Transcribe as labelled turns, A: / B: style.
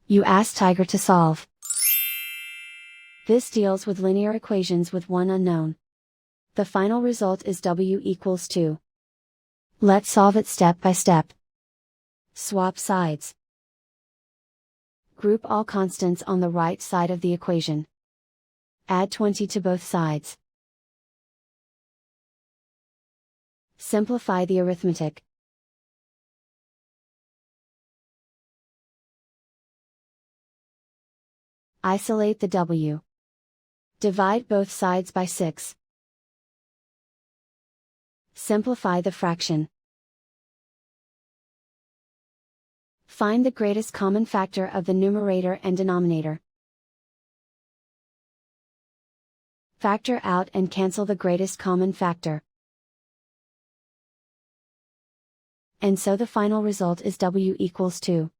A: You ask Tiger to solve. This deals with linear equations with one unknown. The final result is w equals 2. Let's solve it step by step. Swap sides. Group all constants on the right side of the equation. Add 20 to both sides. Simplify the arithmetic. Isolate the w. Divide both sides by 6. Simplify the fraction. Find the greatest common factor of the numerator and denominator. Factor out and cancel the greatest common factor. And so the final result is w equals 2.